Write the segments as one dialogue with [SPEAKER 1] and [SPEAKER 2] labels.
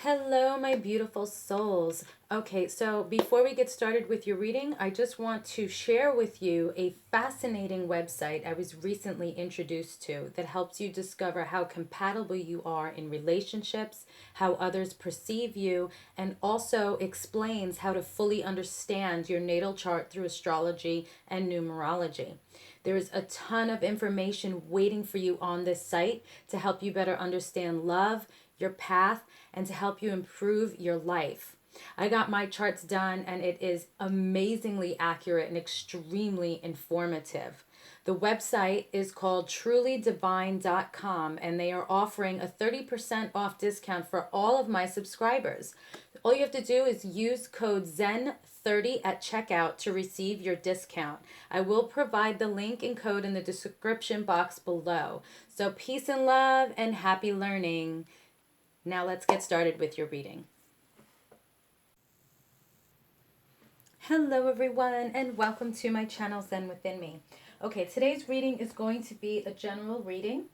[SPEAKER 1] Hello, my beautiful souls. Okay, so before we get started with your reading, I just want to share with you a fascinating website I was recently introduced to that helps you discover how compatible you are in relationships, how others perceive you, and also explains how to fully understand your natal chart through astrology and numerology. There is a ton of information waiting for you on this site to help you better understand love, your path, and to help you improve your life. I got my charts done and it is amazingly accurate and extremely informative. The website is called trulydivine.com and they are offering a 30% off discount for all of my subscribers. All you have to do is use code ZEN30 at checkout to receive your discount. I will provide the link and code in the description box below. So peace and love and happy learning. Now let's get started with your reading. Hello everyone and welcome to my channel Zen Within Me. Okay, today's reading is going to be a general reading.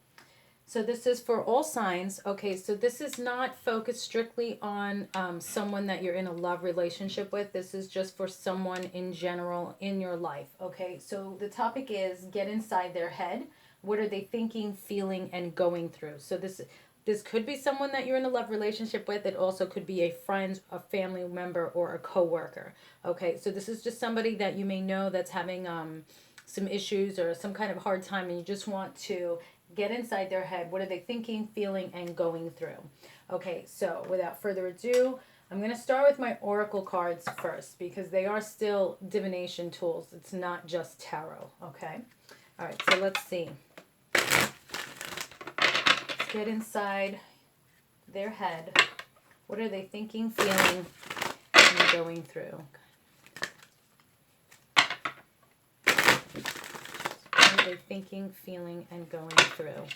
[SPEAKER 1] So this is for all signs. Okay, so this is not focused strictly on someone that you're in a love relationship with. This is just for someone in general in your life. Okay, so the topic is get inside their head. What are they thinking, feeling, and going through? So this could be someone that you're in a love relationship with. It also could be a friend, a family member, or a coworker. Okay, so this is just somebody that you may know that's having some issues or some kind of hard time, and you just want to get inside their head. What are they thinking, feeling, and going through? Okay, so without further ado, I'm going to start with my oracle cards first because they are still divination tools. It's not just tarot, okay? All right, so let's see. Let's get inside their head. What are they thinking, feeling, and going through? What are they thinking, feeling, and going through?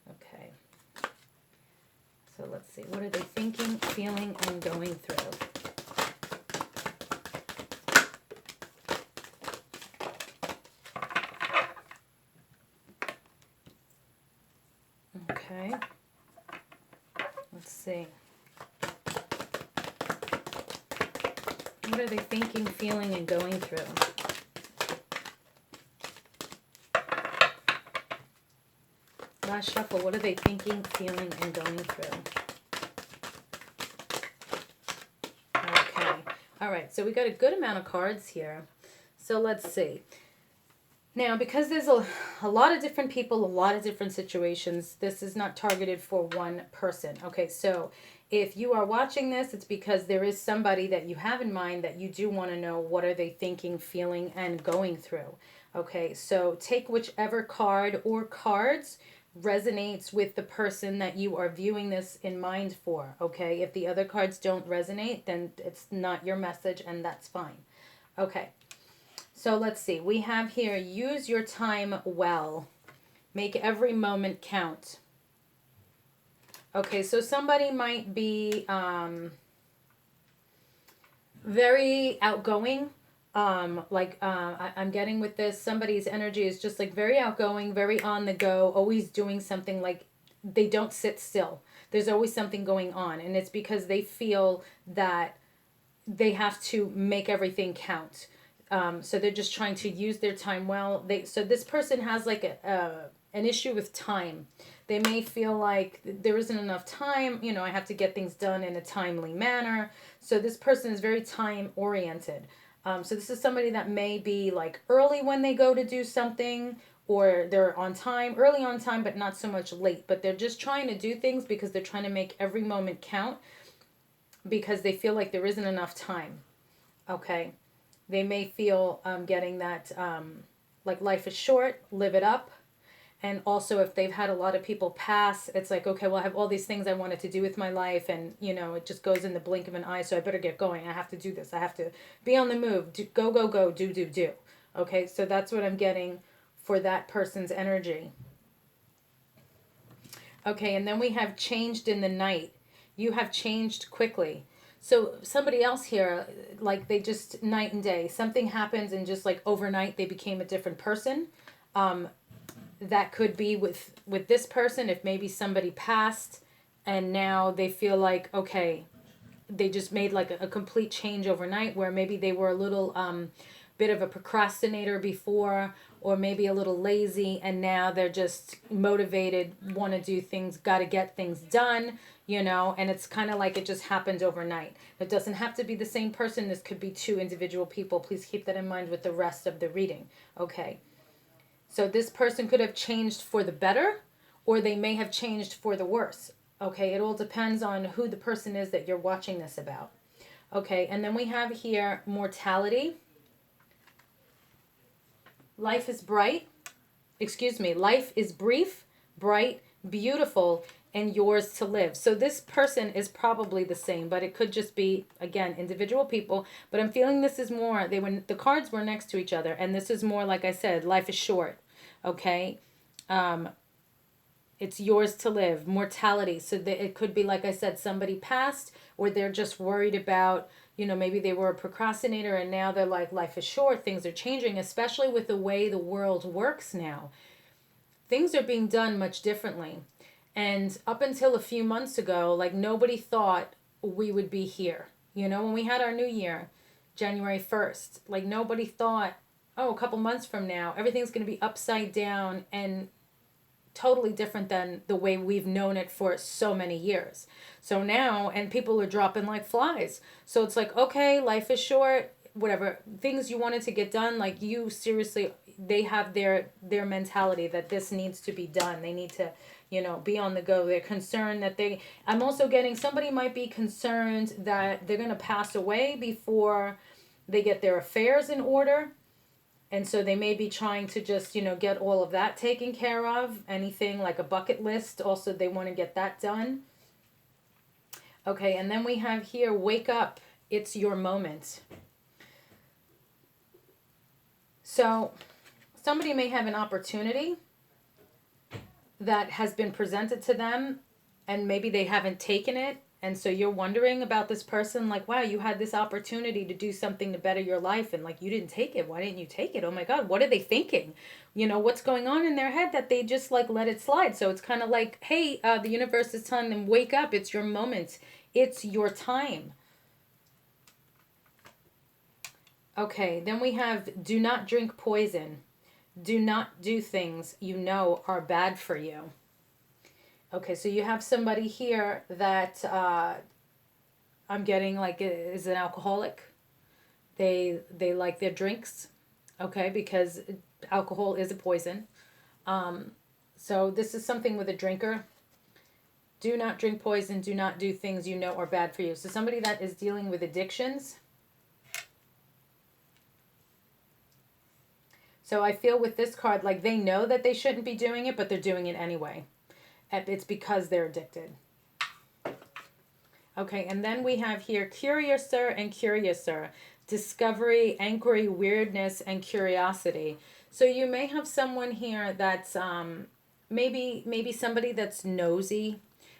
[SPEAKER 1] Okay. So let's see. What are they thinking, feeling, and going through? Okay. Let's see. What are they thinking, feeling, and going through? Last shuffle. What are they thinking, feeling, and going through? Okay. All right. So we got a good amount of cards here. So let's see. Now, because there's a lot of different people, a lot of different situations, this is not targeted for one person. Okay, so if you are watching this, it's because there is somebody that you have in mind that you do want to know what are they thinking, feeling, and going through. Okay, so take whichever card or cards resonates with the person that you are viewing this in mind for. Okay, if the other cards don't resonate, then it's not your message and that's fine. Okay. So let's see. We have here, use your time well. Make every moment count. Okay, so somebody might be very outgoing. I'm getting with this. Somebody's energy is just like very outgoing, very on the go, always doing something, like they don't sit still. There's always something going on. And it's because they feel that they have to make everything count. So they're just trying to use their time well. So this person has like an issue with time. They may feel like there isn't enough time. You know, I have to get things done in a timely manner. So this person is very time oriented. So this is somebody that may be like early when they go to do something, or they're on time, early on time, but not so much late. But they're just trying to do things because they're trying to make every moment count because they feel like there isn't enough time. Okay. They may feel getting that like life is short, live it up. And also if they've had a lot of people pass, it's like, okay, well, I have all these things I wanted to do with my life. And, you know, it just goes in the blink of an eye. So I better get going. I have to do this. I have to be on the move. Go, go, go. Do. Okay, so that's what I'm getting for that person's energy. Okay, and then we have changed in the night. You have changed quickly. So somebody else here, like they just night and day, something happens and just like overnight they became a different person. That could be with this person, if maybe somebody passed and now they feel like, okay, they just made like a complete change overnight, where maybe they were a little bit of a procrastinator before, or maybe a little lazy, and now they're just motivated, want to do things, got to get things done, and it's kind of like it just happened overnight. It doesn't have to be the same person. This could be two individual people. Please keep that in mind with the rest of the reading. Okay. So this person could have changed for the better, or they may have changed for the worse. Okay, it all depends on who the person is that you're watching this about. Okay, and then we have here mortality. Life is bright. Life is brief, bright, beautiful, and yours to live. So this person is probably the same, but it could just be, again, individual people. But I'm feeling this is more, the cards were next to each other, and this is more, like I said, life is short. Okay. It's yours to live. Mortality. So it could be, like I said, somebody passed, or they're just worried about, maybe they were a procrastinator and now they're like, life is short, things are changing, especially with the way the world works now. Things are being done much differently. And up until a few months ago, like, nobody thought we would be here. When we had our new year, January 1st, like, nobody thought, oh, a couple months from now, everything's going to be upside down and totally different than the way we've known it for so many years. So now, and people are dropping like flies. So it's like, okay, life is short, whatever. Things you wanted to get done, like, you seriously, they have their mentality that this needs to be done. They need to, be on the go. They're concerned that I'm also getting, somebody might be concerned that they're going to pass away before they get their affairs in order. And so they may be trying to just, get all of that taken care of. Anything like a bucket list, also they want to get that done. Okay, and then we have here, wake up, it's your moment. So somebody may have an opportunity that has been presented to them, and maybe they haven't taken it. And so you're wondering about this person, like, wow, you had this opportunity to do something to better your life, and like, you didn't take it. Why didn't you take it? Oh my God, what are they thinking? What's going on in their head that they just like let it slide? So it's kind of like, hey, the universe is telling them, wake up, it's your moment. It's your time. Okay, then we have, do not drink poison. Do not do things are bad for you. Okay, so you have somebody here that I'm getting like is an alcoholic. They like their drinks, okay, because alcohol is a poison. So this is something with a drinker. Do not drink poison. Do not do things are bad for you. So somebody that is dealing with addictions. So I feel with this card, like, they know that they shouldn't be doing it, but they're doing it anyway. It's because they're addicted. Okay, and then we have here curiouser and curiouser. Discovery, inquiry, weirdness, and curiosity. So you may have someone here that's maybe somebody that's nosy,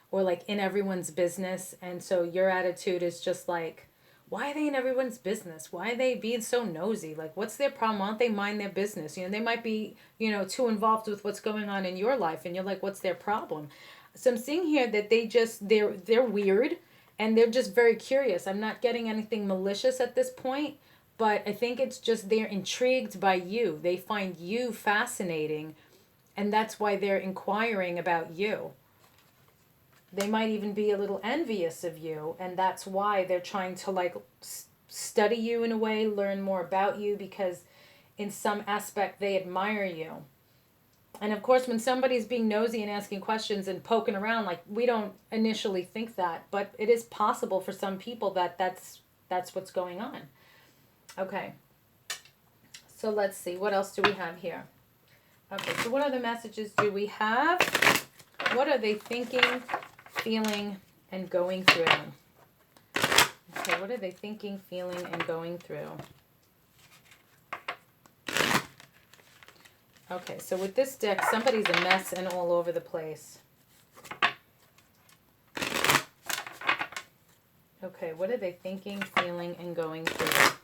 [SPEAKER 1] or like in everyone's business. And so your attitude is just like, why are they in everyone's business? Why are they being so nosy? Like, what's their problem? Why don't they mind their business? They might be, too involved with what's going on in your life, and you're like, what's their problem? So I'm seeing here that they're weird, and they're just very curious. I'm not getting anything malicious at this point, but I think it's just they're intrigued by you. They find you fascinating, and that's why they're inquiring about you. They might even be a little envious of you, and that's why they're trying to like study you in a way, learn more about you, because in some aspect they admire you. And of course, when somebody's being nosy and asking questions and poking around, like, we don't initially think that, but it is possible for some people that's what's going on. Okay. So let's see, what else do we have here? Okay, so what other messages do we have? What are they thinking, feeling, and going through? Okay, what are they thinking, feeling, and going through? Okay, so with this deck, somebody's a mess and all over the place. Okay, what are they thinking, feeling, and going through?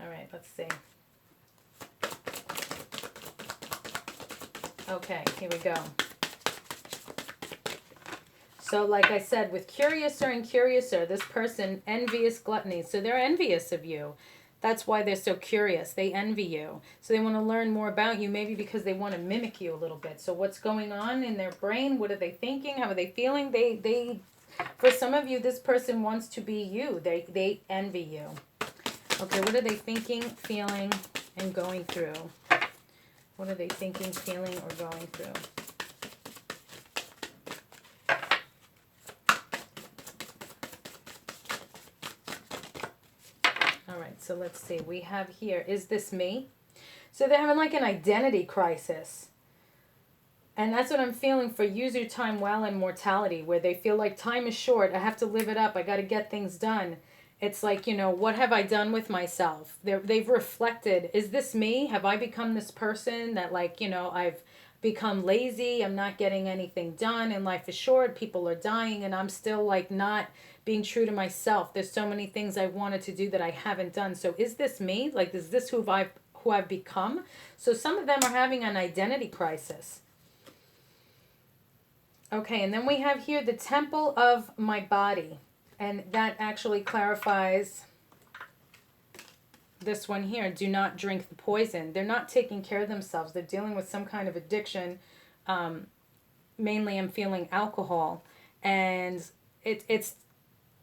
[SPEAKER 1] All right, let's see. Okay, here we go. So like I said, with Curiouser and Curiouser, this person, envious gluttony. So they're envious of you. That's why they're so curious. They envy you. So they want to learn more about you, maybe because they want to mimic you a little bit. So what's going on in their brain? What are they thinking? How are they feeling? They for some of you, this person wants to be you. They envy you. Okay, what are they thinking, feeling, and going through? What are they thinking, feeling, or going through? All right, so let's see. We have here, is this me? So they're having like an identity crisis. And that's what I'm feeling for use your time well in mortality, where they feel like time is short. I have to live it up. I got to get things done. It's like, you know, what have I done with myself? They've reflected, is this me? Have I become this person that, like, you know, I've become lazy. I'm not getting anything done and life is short. People are dying and I'm still like not being true to myself. There's so many things I wanted to do that I haven't done. So is this me? Like, is this who I've become? So some of them are having an identity crisis. Okay, and then we have here the temple of my body. And that actually clarifies this one here. Do not drink the poison. They're not taking care of themselves. They're dealing with some kind of addiction. Mainly I'm feeling alcohol. And it's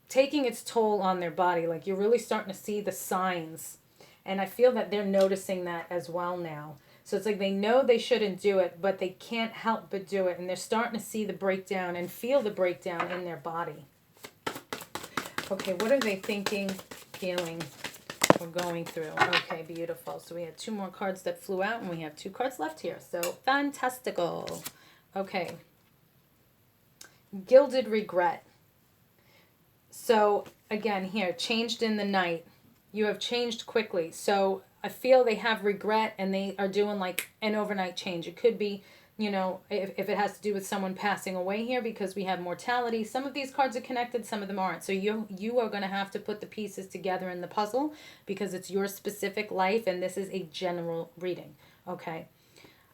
[SPEAKER 1] taking its toll on their body. Like, you're really starting to see the signs. And I feel that they're noticing that as well now. So it's like they know they shouldn't do it, but they can't help but do it. And they're starting to see the breakdown and feel the breakdown in their body. Okay, what are they thinking, feeling, or going through? Okay, beautiful. So we had 2 more cards that flew out, and we have 2 cards left here. So fantastical. Okay. Gilded regret. So again, here, changed in the night. You have changed quickly. So I feel they have regret, and they are doing like an overnight change. It could be, you know, if it has to do with someone passing away here, because we have mortality. Some of these cards are connected, some of them aren't. So you are going to have to put the pieces together in the puzzle, because it's your specific life, and this is a general reading. Okay.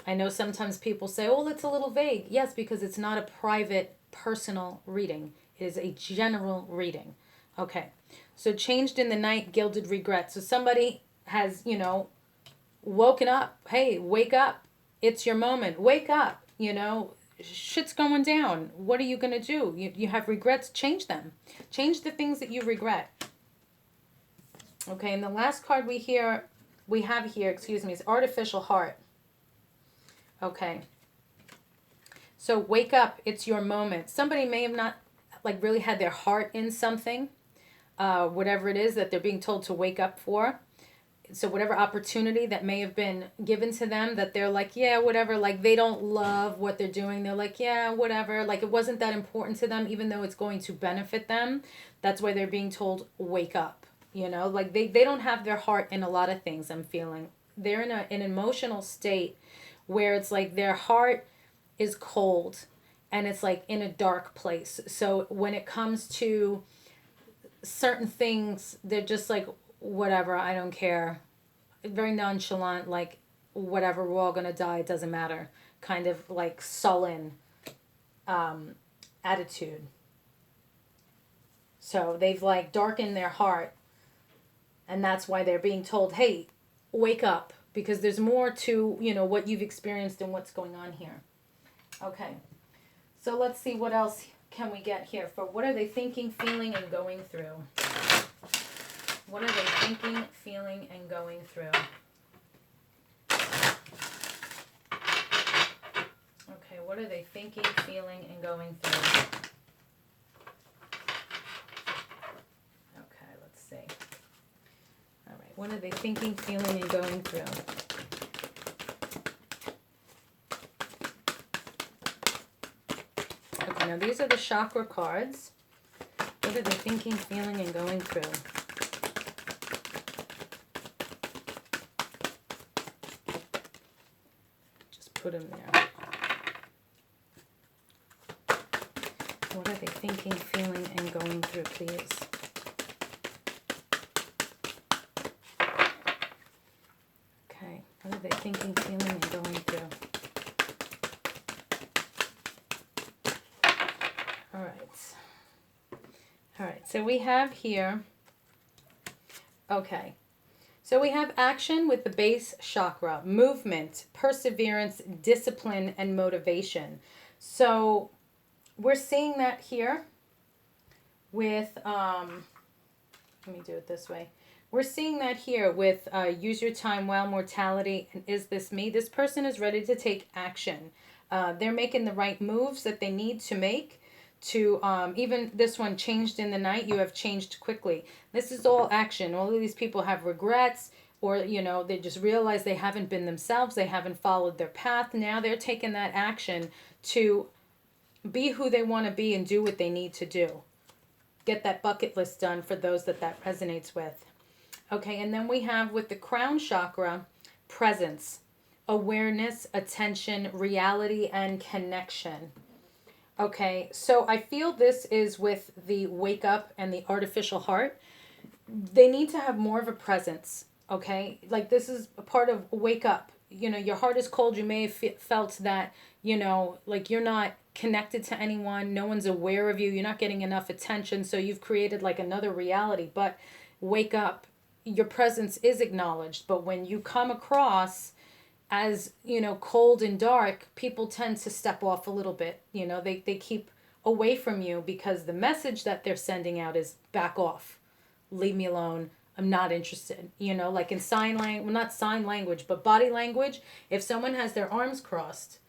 [SPEAKER 1] I know sometimes people say, oh, it's a little vague. Yes, because it's not a private, personal reading. It is a general reading. Okay. So changed in the night, gilded regret. So somebody has, you know, woken up. Hey, wake up. It's your moment. Wake up. You know, shit's going down. What are you going to do? You have regrets. Change them. Change the things that you regret. Okay, and the last card we have here, is Artificial Heart. Okay. So wake up. It's your moment. Somebody may have not like really had their heart in something, whatever it is that they're being told to wake up for. So whatever opportunity that may have been given to them, that they're like, yeah, whatever, like they don't love what they're doing. They're like, yeah, whatever. Like it wasn't that important to them, even though it's going to benefit them. That's why they're being told, wake up. You know, like they don't have their heart in a lot of things, I'm feeling. They're in an emotional state where it's like their heart is cold and it's like in a dark place. So when it comes to certain things, they're just like, whatever, I don't care. Very nonchalant, like, whatever, we're all going to die, it doesn't matter. Kind of like sullen attitude. So they've like darkened their heart. And that's why they're being told, hey, wake up. Because there's more to, you know, what you've experienced and what's going on here. Okay. So let's see what else can we get here for what are they thinking, feeling, and going through. What are they thinking, feeling, and going through? Okay, what are they thinking, feeling, and going through? Okay, let's see. All right, what are they thinking, feeling, and going through? Okay, now these are the chakra cards. What are they thinking, feeling, and going through? Put them there. What are they thinking, feeling, and going through, please? Okay. What are they thinking, feeling, and going through? All right. All right. So we have here, okay. So we have action with the base chakra, movement, perseverance, discipline, and motivation. So we're seeing that here with, let me do it this way. We're seeing that here with use your time well, mortality, and is this me? This person is ready to take action. They're making the right moves that they need to make to, even this one, changed in the night, you have changed quickly. This is all action. All of these people have regrets, or, you know, they just realize they haven't been themselves. They haven't followed their path. Now they're taking that action to be who they want to be and do what they need to do. Get that bucket list done for those that that resonates with. Okay, and then we have with the crown chakra, presence, awareness, attention, reality, and connection. Okay, so I feel this is with the wake up and the artificial heart. They need to have more of a presence. Okay, like this is a part of wake up. You know, your heart is cold. You may have felt that, you know, like you're not connected to anyone. No one's aware of you. You're not getting enough attention. So you've created like another reality. But wake up. Your presence is acknowledged. But when you come across as, you know, cold and dark, people tend to step off a little bit. You know, they keep away from you because the message that they're sending out is back off. Leave me alone. I'm not interested. You know, like in sign language, well, not sign language, but body language. If someone has their arms crossed,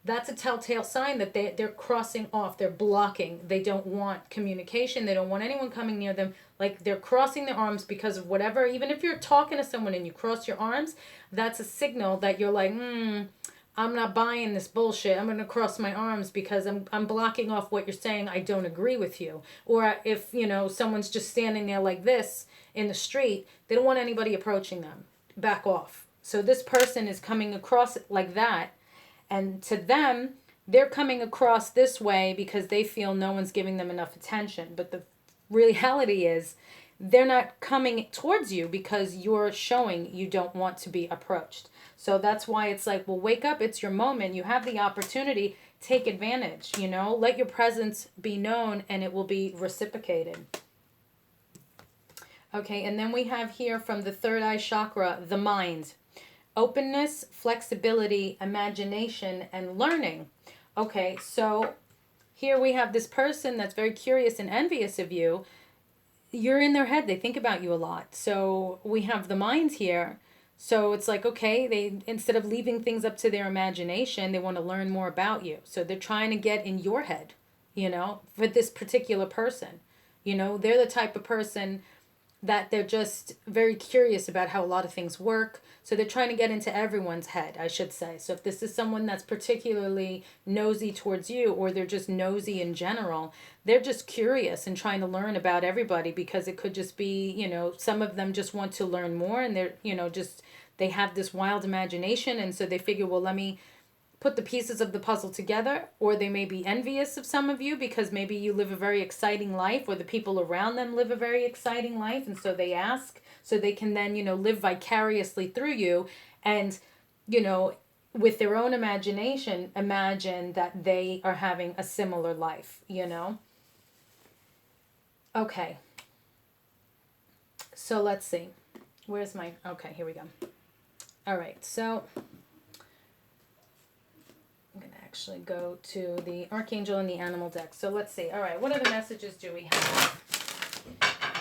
[SPEAKER 1] that's a telltale sign that they're crossing off. They're blocking. They don't want communication. They don't want anyone coming near them. Like they're crossing their arms because of whatever. Even if you're talking to someone and you cross your arms, that's a signal that you're like, I'm not buying this bullshit. I'm going to cross my arms because I'm blocking off what you're saying. I don't agree with you. Or if, you know, someone's just standing there like this in the street, they don't want anybody approaching them. Back off. So this person is coming across it like that. And to them, they're coming across this way because they feel no one's giving them enough attention. But the reality is they're not coming towards you because you're showing you don't want to be approached. So that's why it's like, well, wake up. It's your moment. You have the opportunity. Take advantage, you know. Let your presence be known and it will be reciprocated. Okay, and then we have here from the third eye chakra, the mind. Openness, flexibility, imagination, and learning. Okay, so here we have this person that's very curious and envious of you. You're in their head. They think about you a lot. So we have the mind here. So it's like, okay, they, instead of leaving things up to their imagination, they want to learn more about you. So they're trying to get in your head, you know, for this particular person. You know, they're the type of person that they're just very curious about how a lot of things work. So they're trying to get into everyone's head, I should say. So if this is someone that's particularly nosy towards you, or they're just nosy in general, they're just curious and trying to learn about everybody, because it could just be, you know, some of them just want to learn more and they're, you know, just, they have this wild imagination. And so they figure, well, let me put the pieces of the puzzle together. Or they may be envious of some of you because maybe you live a very exciting life, or the people around them live a very exciting life, and so they ask so they can then, you know, live vicariously through you, and, you know, with their own imagination, imagine that they are having a similar life, you know. Okay, so let's see, where's my, okay, here we go. All right, so I'm going to actually go to the Archangel and the Animal deck. So let's see. All right, what other messages do we have?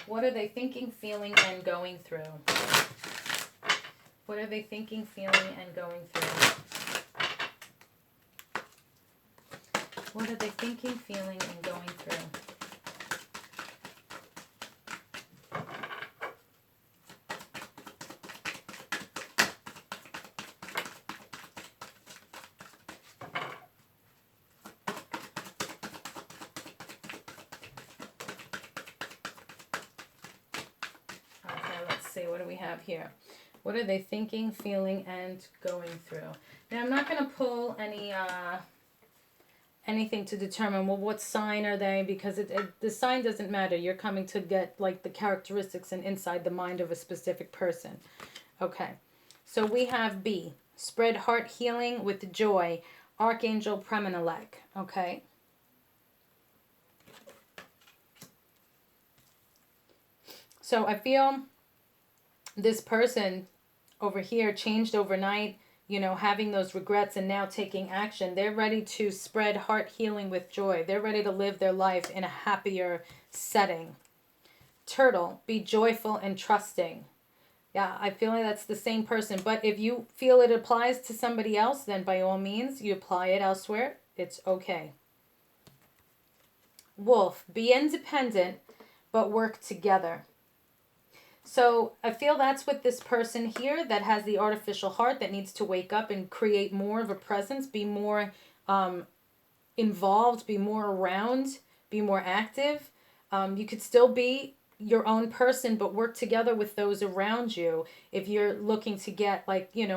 [SPEAKER 1] What are they thinking, feeling, and going through? What are they thinking, feeling, and going through? What are they thinking, feeling, and going through? What do we have here? What are they thinking, feeling, and going through? Now, I'm not going to pull anything to determine, well, what sign are they? Because the sign doesn't matter. You're coming to get, like, the characteristics and inside the mind of a specific person. Okay. So we have B. Spread heart healing with joy. Archangel Premanelek. Okay. So I feel this person over here changed overnight, having those regrets and now taking action. They're ready to spread heart healing with joy. They're ready to live their life in a happier setting. Turtle, be joyful and trusting. Yeah, I feel like that's the same person. But if you feel it applies to somebody else, then by all means, you apply it elsewhere. It's okay. Wolf, be independent, but work together. So I feel that's what this person here that has the artificial heart that needs to wake up and create more of a presence, be more involved, be more around, be more active. You could still be your own person, but work together with those around you if you're looking to get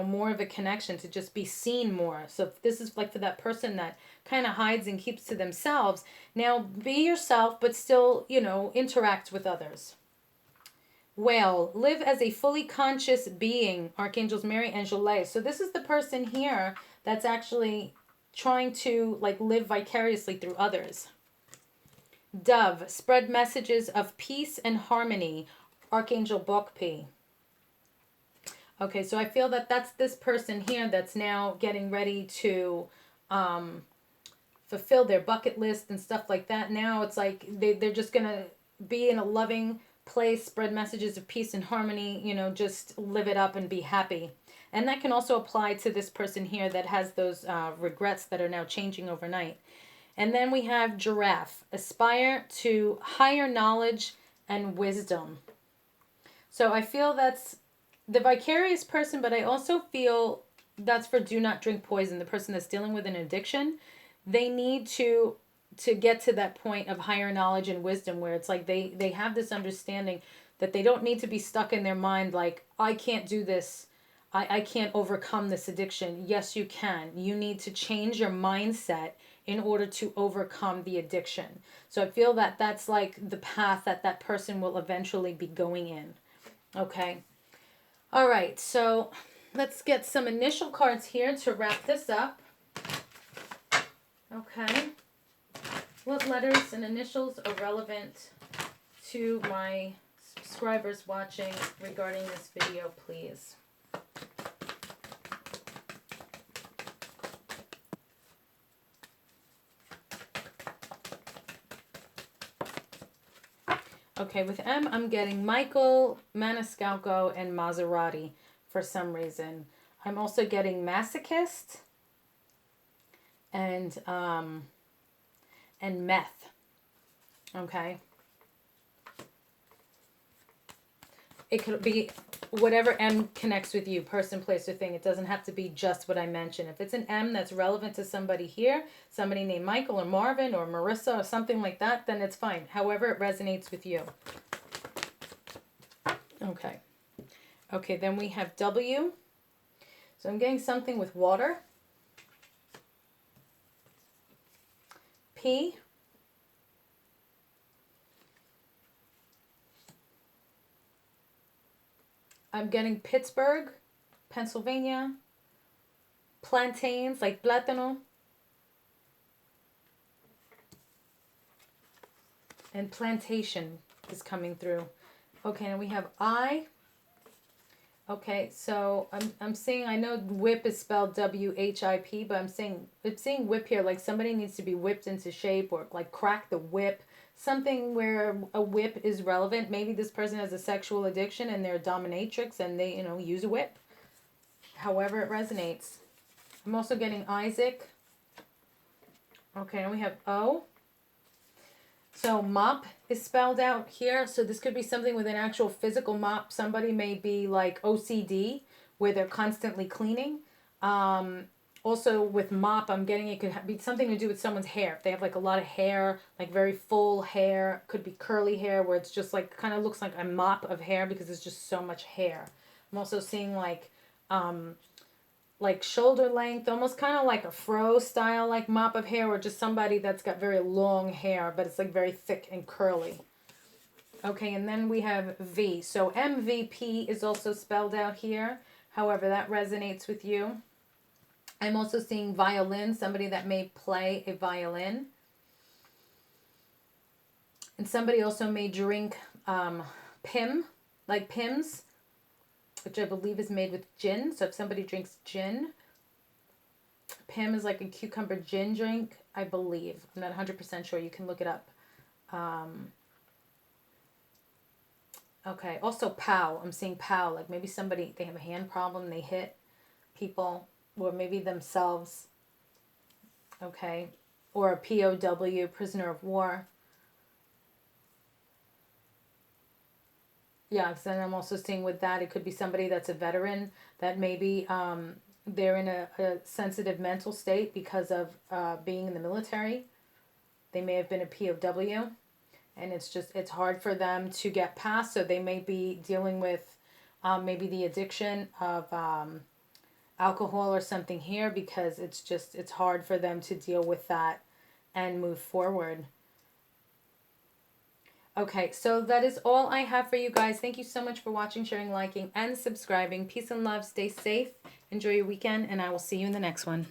[SPEAKER 1] more of a connection, to just be seen more. So if this is like for that person that kind of hides and keeps to themselves, now be yourself, but still, interact with others. Whale, live as a fully conscious being, Archangels Mary and Jolie. So this is the person here that's actually trying to live vicariously through others. Dove, spread messages of peace and harmony, Archangel Bokpi. Okay, so I feel that that's this person here that's now getting ready to fulfill their bucket list and stuff like that. Now it's like they're just going to be in a loving place, spread messages of peace and harmony, just live it up and be happy. And that can also apply to this person here that has those regrets that are now changing overnight. And then we have Giraffe, aspire to higher knowledge and wisdom. So I feel that's the vicarious person, but I also feel that's for do not drink poison, the person that's dealing with an addiction. They need to get to that point of higher knowledge and wisdom where it's like they have this understanding that they don't need to be stuck in their mind like, I can't do this. I can't overcome this addiction. Yes, you can. You need to change your mindset in order to overcome the addiction. So I feel that that's like the path that person will eventually be going in. Okay. All right. So let's get some initial cards here to wrap this up. Okay. What letters and initials are relevant to my subscribers watching regarding this video, please? Okay, with M, I'm getting Michael, Maniscalco, and Maserati for some reason. I'm also getting masochist and meth. Okay. It could be whatever M connects with you, person, place, or thing. It doesn't have to be just what I mentioned. If it's an M that's relevant to somebody here, somebody named Michael or Marvin or Marissa or something like that, then it's fine. However it resonates with you. Okay. Okay, then we have W. So I'm getting something with water. P. I'm getting Pittsburgh, Pennsylvania. Plantains, like plátano. And plantation is coming through. Okay, and we have I. Okay, so I'm seeing, I know whip is spelled W-H-I-P, but I'm seeing whip here, like somebody needs to be whipped into shape or like crack the whip. Something where a whip is relevant. Maybe this person has a sexual addiction and they're a dominatrix and they, use a whip. However it resonates. I'm also getting Isaac. Okay, and we have O. So mop is spelled out here. So this could be something with an actual physical mop. Somebody may be like OCD, where they're constantly cleaning. Also with mop, I'm getting it could be something to do with someone's hair. If they have like a lot of hair, like very full hair, could be curly hair where it's just like kind of looks like a mop of hair because there's just so much hair. I'm also seeing like shoulder length, almost kind of like a fro style like mop of hair, or just somebody that's got very long hair, but it's like very thick and curly. Okay, and then we have V. So MVP is also spelled out here. However, that resonates with you. I'm also seeing violin, somebody that may play a violin. And somebody also may drink Pim, like Pimm's, which I believe is made with gin. So if somebody drinks gin, Pim is like a cucumber gin drink, I believe. I'm not 100% sure. You can look it up. Okay. Also, POW. I'm seeing POW. Like maybe somebody, they have a hand problem, they hit people, or maybe themselves. Okay. Or a POW, prisoner of war. Yeah, because then I'm also seeing with that, it could be somebody that's a veteran that maybe they're in a sensitive mental state because of being in the military. They may have been a POW, and it's hard for them to get past, so they may be dealing with maybe the addiction of alcohol or something here, because it's hard for them to deal with that and move forward. Okay, so that is all I have for you guys. Thank you so much for watching, sharing, liking, and subscribing. Peace and love. Stay safe. Enjoy your weekend, and I will see you in the next one.